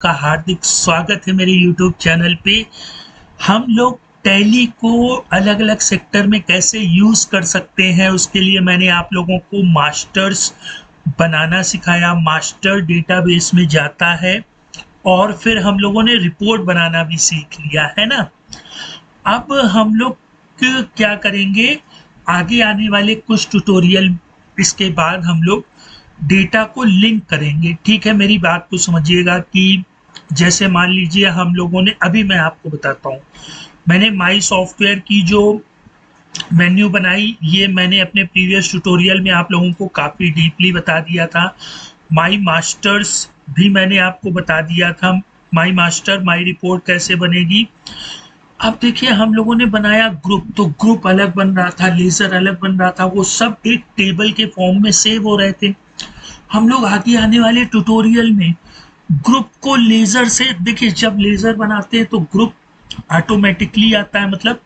का हार्दिक स्वागत है मेरे YouTube चैनल पे। हम लोग टैली को अलग अलग सेक्टर में कैसे यूज़ कर सकते हैं, उसके लिए मैंने आप लोगों को मास्टर्स बनाना सिखाया। मास्टर डेटाबेस में जाता है और फिर हम लोगों ने रिपोर्ट बनाना भी सीख लिया है ना। अब हम लोग क्या करेंगे, आगे आने वाले कुछ ट्यूटोरियल इसके बाद हम लोग डेटा को लिंक करेंगे। ठीक है, मेरी बात को समझिएगा कि जैसे मान लीजिए हम लोगों ने, अभी मैं आपको बताता हूँ, मैंने माई सॉफ्टवेयर की जो मेन्यू बनाई, ये मैंने अपने प्रीवियस ट्यूटोरियल में आप लोगों को काफ़ी डीपली बता दिया था। माई मास्टर्स भी मैंने आपको बता दिया था, माई मास्टर माई रिपोर्ट कैसे बनेगी। अब देखिए हम लोगों ने बनाया ग्रुप, तो ग्रुप अलग बन रहा था, लेजर अलग बन रहा था, वो सब एक टेबल के फॉर्म में सेव हो रहे थे। हम लोग आगे आने वाले ट्यूटोरियल में ग्रुप को लेजर से, देखिए जब लेजर बनाते हैं तो ग्रुप ऑटोमेटिकली आता है, मतलब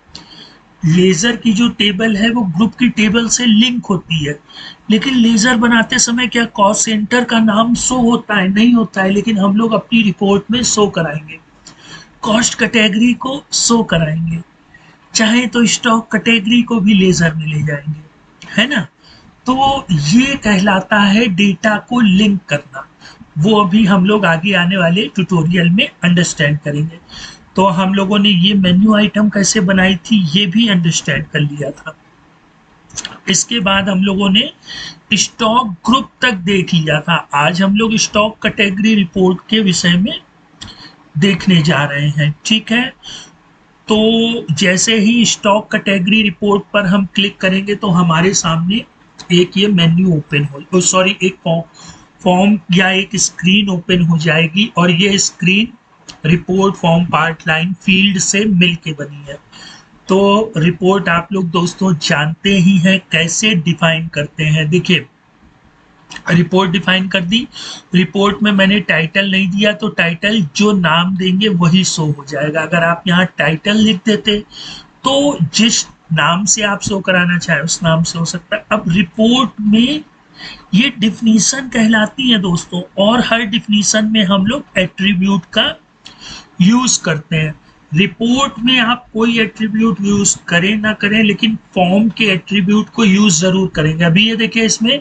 लेजर की जो टेबल है वो ग्रुप की टेबल से लिंक होती है। लेकिन लेजर बनाते समय क्या कॉस्ट सेंटर का नाम शो होता है? नहीं होता है, लेकिन हम लोग अपनी रिपोर्ट में शो कराएंगे, कॉस्ट कैटेगरी को शो कराएंगे, चाहे तो स्टॉक कैटेगरी को भी लेजर में ले जाएंगे, है ना। तो ये कहलाता है डेटा को लिंक करना। वो अभी हम लोग आगे आने वाले ट्यूटोरियल में अंडरस्टैंड करेंगे। तो हम लोगों ने ये मेन्यू आइटम कैसे बनाई थी ये भी अंडरस्टैंड कर लिया था। इसके बाद हम लोगों ने स्टॉक ग्रुप तक देख लिया था। आज हम लोग स्टॉक कैटेगरी रिपोर्ट के विषय में देखने जा रहे हैं। ठीक है, तो जैसे ही स्टॉक कैटेगरी रिपोर्ट पर हम क्लिक करेंगे तो हमारे सामने एक ये मेन्यू ओपन हो, सॉरी एक फॉर्म या एक स्क्रीन ओपन हो जाएगी, और ये screen report form part line field से मिलके बनी है। तो रिपोर्ट आप लोग दोस्तों जानते ही हैं कैसे डिफाइन करते हैं। देखिए रिपोर्ट डिफाइन कर दी, रिपोर्ट में मैंने टाइटल नहीं दिया तो टाइटल जो नाम देंगे वही शो हो जाएगा। अगर आप यहाँ टाइटल लिख देते तो जिस नाम से आप शो कराना चाहे उस नाम से हो सकता है। अब रिपोर्ट में ये डिफिनीशन कहलाती है दोस्तों, और हर डिफिनीशन में हम लोग एट्रीब्यूट का यूज करते हैं। रिपोर्ट में आप कोई एट्रीब्यूट यूज करें ना करें, लेकिन फॉर्म के एट्रीब्यूट को यूज जरूर करेंगे। अभी ये देखिए इसमें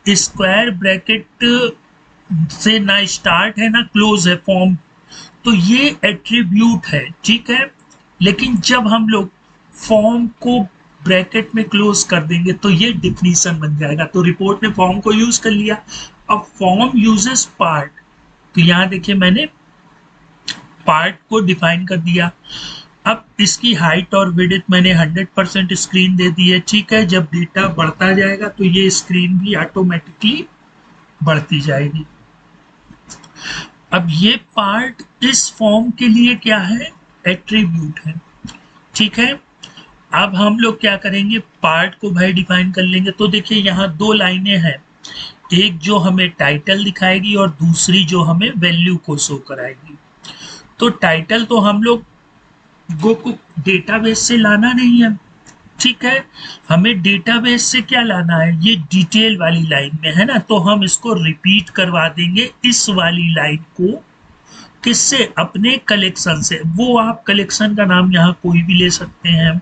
स्क्वायर ब्रैकेट से ना स्टार्ट है ना क्लोज है फॉर्म, तो ये एट्रीब्यूट है, ठीक है। लेकिन जब हम लोग फॉर्म को ब्रैकेट में क्लोज कर देंगे तो ये डिफिनीशन बन जाएगा। तो रिपोर्ट ने फॉर्म को यूज कर लिया। अब फॉर्म यूजेस पार्ट, तो यहाँ देखिए मैंने पार्ट को डिफाइन कर दिया। अब इसकी हाइट और विड्थ मैंने 100% स्क्रीन दे दी है, ठीक है। जब डेटा बढ़ता जाएगा तो ये स्क्रीन भी ऑटोमेटिकली बढ़ती जाएगी। अब ये पार्ट इस फॉर्म के लिए क्या है, एट्रीब्यूट है, ठीक है। अब हम लोग क्या करेंगे, पार्ट को भाई डिफाइन कर लेंगे। तो देखिए यहाँ दो लाइनें हैं, एक जो हमें टाइटल दिखाएगी और दूसरी जो हमें वैल्यू को शो कराएगी। तो टाइटल तो हम लोग को डेटाबेस से लाना नहीं है, ठीक है। हमें डेटाबेस से क्या लाना है, ये डिटेल वाली लाइन में है ना, तो हम इसको रिपीट करवा देंगे इस वाली लाइन को। किससे? अपने कलेक्शन से। वो आप कलेक्शन का नाम यहाँ कोई भी ले सकते हैं,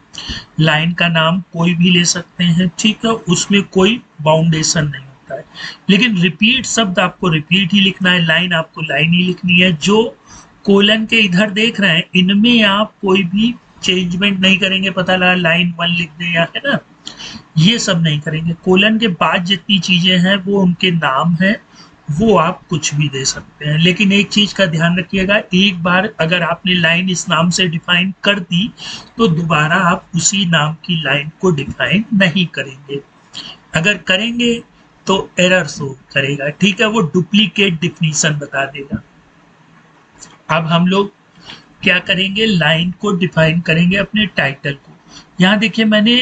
लाइन का नाम कोई भी ले सकते हैं, ठीक है। उसमें कोई बाउंडेशन नहीं होता है। लेकिन रिपीट शब्द आपको रिपीट ही लिखना है, लाइन आपको लाइन ही लिखनी है। जो कोलन के इधर देख रहे हैं इनमें आप कोई भी चेंजमेंट नहीं करेंगे, पता लगा लाइन 1 लिख दें या, है ना, ये सब नहीं करेंगे। कोलन के बाद जितनी चीजें हैं वो उनके नाम है, वो आप कुछ भी दे सकते हैं। लेकिन एक चीज का ध्यान रखिएगा, एक बार अगर आपने लाइन इस नाम से डिफाइन कर दी तो दोबारा आप उसी नाम की लाइन को डिफाइन नहीं करेंगे। अगर करेंगे तो एरर शो करेगा, ठीक है, वो डुप्लीकेट डिफिनीशन बता देगा। अब हम लोग क्या करेंगे, लाइन को डिफाइन करेंगे अपने टाइटल को। यहाँ देखिए मैंने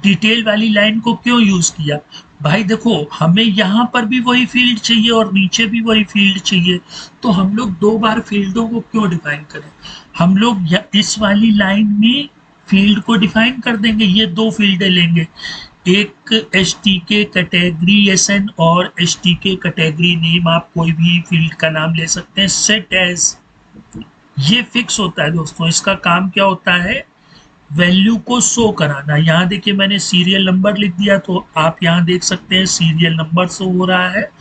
डिटेल वाली लाइन को क्यों यूज किया, भाई देखो हमें यहाँ पर भी वही फील्ड चाहिए और नीचे भी वही फील्ड चाहिए, तो हम लोग दो बार फील्डों को क्यों डिफाइन करें। हम लोग इस वाली लाइन में फील्ड को डिफाइन कर देंगे, ये दो फील्डें लेंगे, एक एसटीके कैटेगरी एसएन और एसटीके कैटेगरी नेम, आप कोई भी फील्ड का नाम ले सकते हैं। सेट एज ये फिक्स होता है दोस्तों। इसका काम क्या होता है, वैल्यू को शो कराना। यहाँ देखिए मैंने सीरियल नंबर लिख दिया, तो आप यहाँ देख सकते हैं सीरियल नंबर शो हो रहा है,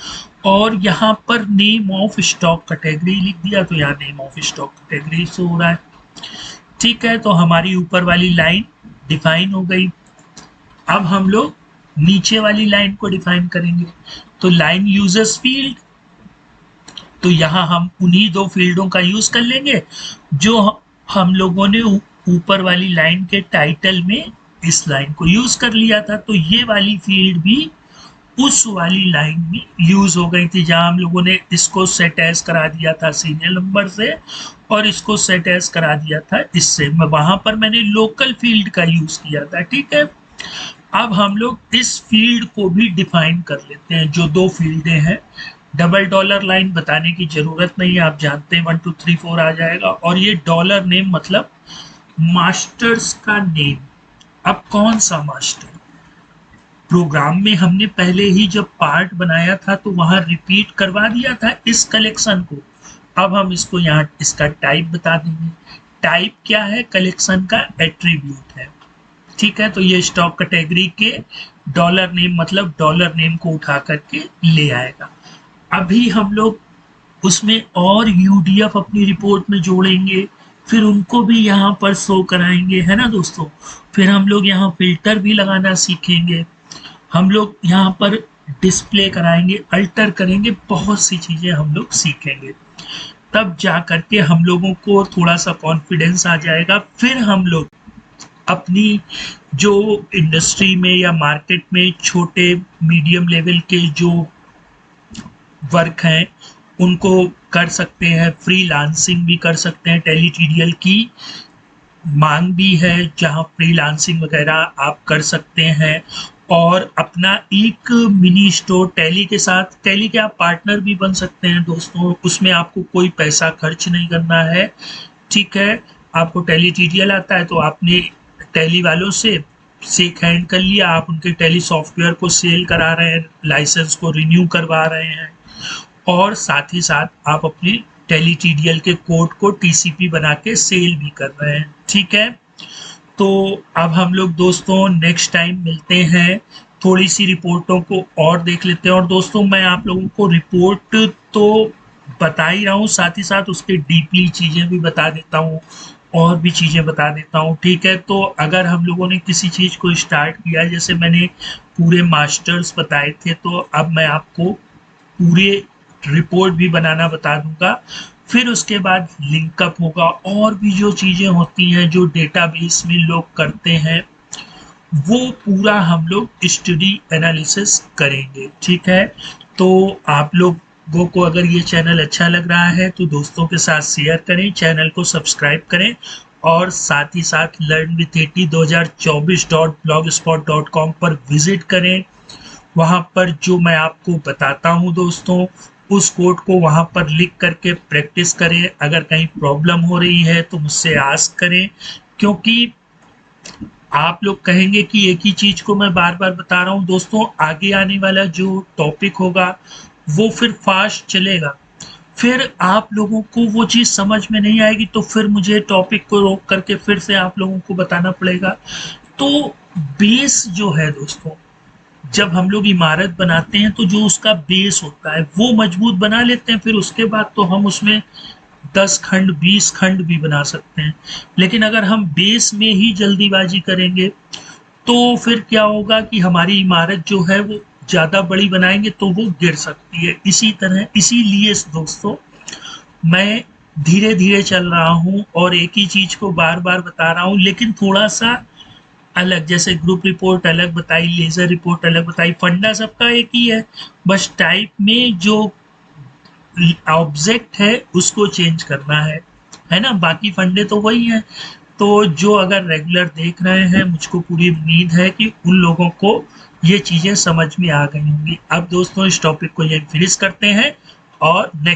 और यहाँ पर नेम ऑफ स्टॉक कैटेगरी लिख दिया, तो यहाँ name of stock category show हो रहा है। ठीक है, तो हमारी ऊपर वाली लाइन डिफाइन हो गई। अब हम लोग नीचे वाली लाइन को डिफाइन करेंगे। तो लाइन यूजर्स फील्ड, तो यहाँ हम उन्हीं दो फील्डों का यूज कर लेंगे जो हम लोगों ने ऊपर वाली लाइन के टाइटल में इस लाइन को यूज कर लिया था। तो ये वाली फील्ड भी उस वाली लाइन में यूज हो गई थी, जहां हम लोगों ने इसको सेट एज करा दिया था सीरियल नंबर से, और इसको सेट एज करा दिया था इससे। वहां पर मैंने लोकल फील्ड का यूज किया था। ठीक है, अब हम लोग इस फील्ड को भी डिफाइन कर लेते हैं, जो दो फील्डें हैं। डबल डॉलर लाइन बताने की जरूरत नहीं है, आप जानते हैं 1 2 3 4 आ जाएगा। और ये डॉलर नेम मतलब मास्टर्स का नेम। अब कौन सा मास्टर, प्रोग्राम में हमने पहले ही जब पार्ट बनाया था तो वहां रिपीट करवा दिया था इस कलेक्शन को। अब हम इसको यहाँ इसका टाइप बता देंगे। टाइप क्या है, कलेक्शन का एट्रीब्यूट है। ठीक है, तो ये स्टॉक कैटेगरी के डॉलर नेम मतलब डॉलर नेम को उठा करके ले आएगा। अभी हम लोग उसमें और यूडीएफ अपनी रिपोर्ट में जोड़ेंगे, फिर उनको भी यहाँ पर शो कराएंगे, है ना दोस्तों। फिर हम लोग यहाँ फिल्टर भी लगाना सीखेंगे, हम लोग यहाँ पर डिस्प्ले कराएंगे, अल्टर करेंगे, बहुत सी चीजें हम लोग सीखेंगे। तब जा करके हम लोगों को थोड़ा सा कॉन्फिडेंस आ जाएगा। फिर हम लोग अपनी जो इंडस्ट्री में या मार्केट में छोटे मीडियम लेवल के जो वर्क हैं उनको कर सकते हैं, फ्रीलांसिंग भी कर सकते हैं। टेली टीडीएल की मांग भी है जहां फ्रीलांसिंग वगैरह आप कर सकते हैं, और अपना एक मिनी स्टोर टैली के साथ, टैली के आप पार्टनर भी बन सकते हैं दोस्तों। उसमें आपको कोई पैसा खर्च नहीं करना है। ठीक है, आपको टैली टीडीएल आता है तो आपने टैली वालों से शेक हैंड कर लिया, आप उनके टैली सॉफ्टवेयर को सेल करा रहे हैं, लाइसेंस को रिन्यू करवा रहे हैं, और साथ ही साथ आप अपने टैली टीडीएल के कोड को टीसीपी बना के सेल भी कर रहे हैं। ठीक है, तो अब हम लोग दोस्तों नेक्स्ट टाइम मिलते हैं, थोड़ी सी रिपोर्टों को और देख लेते हैं। और दोस्तों मैं आप लोगों को रिपोर्ट तो बता ही रहा हूँ, साथ ही साथ उसके डीपली चीज़ें भी बता देता हूँ, और भी चीज़ें बता देता हूँ। ठीक है, तो अगर हम लोगों ने किसी चीज़ को स्टार्ट किया, जैसे मैंने पूरे मास्टर्स बताए थे, तो अब मैं आपको पूरे रिपोर्ट भी बनाना बता दूंगा। फिर उसके बाद लिंकअप होगा, और भी जो चीज़ें होती हैं जो डेटाबेस में लोग करते हैं वो पूरा हम लोग स्टडी एनालिसिस करेंगे। ठीक है, तो आप लोगों को अगर ये चैनल अच्छा लग रहा है तो दोस्तों के साथ शेयर करें, चैनल को सब्सक्राइब करें, और साथ ही साथ लर्न विथ एटी 2024.blogspot.com पर विजिट करें। वहाँ पर जो मैं आपको बताता हूँ दोस्तों, उस कोड को वहाँ पर लिख करके प्रैक्टिस करें। अगर कहीं प्रॉब्लम हो रही है तो मुझसे आस्क करें, क्योंकि आप लोग कहेंगे कि एक ही चीज़ को मैं बार बार बता रहा हूँ दोस्तों। आगे आने वाला जो टॉपिक होगा वो फिर फास्ट चलेगा, फिर आप लोगों को वो चीज़ समझ में नहीं आएगी, तो फिर मुझे टॉपिक को रोक करके फिर से आप लोगों को बताना पड़ेगा। तो बेस जो है दोस्तों, जब हम लोग इमारत बनाते हैं तो जो उसका बेस होता है वो मजबूत बना लेते हैं, फिर उसके बाद तो हम उसमें 10 खंड 20 खंड भी बना सकते हैं। लेकिन अगर हम बेस में ही जल्दीबाजी करेंगे तो फिर क्या होगा कि हमारी इमारत जो है वो ज़्यादा बड़ी बनाएंगे तो वो गिर सकती है। इसी तरह, इसीलिए दोस्तों मैं धीरे धीरे चल रहा हूँ और एक ही चीज़ को बार बार बता रहा हूँ, लेकिन थोड़ा सा अलग। जैसे ग्रुप रिपोर्ट अलग बताई, लेजर रिपोर्ट अलग बताई, फंडा सबका एक ही है, बस टाइप में जो ऑब्जेक्ट है उसको चेंज करना है ना। बाकी फंडे तो वही हैं। तो जो अगर रेगुलर देख रहे हैं, मुझको पूरी उम्मीद है कि उन लोगों को ये चीज़ें समझ में आ गई होंगी। अब दोस्तों इस टॉपिक को यही फिनिश करते हैं और नेक्स्ट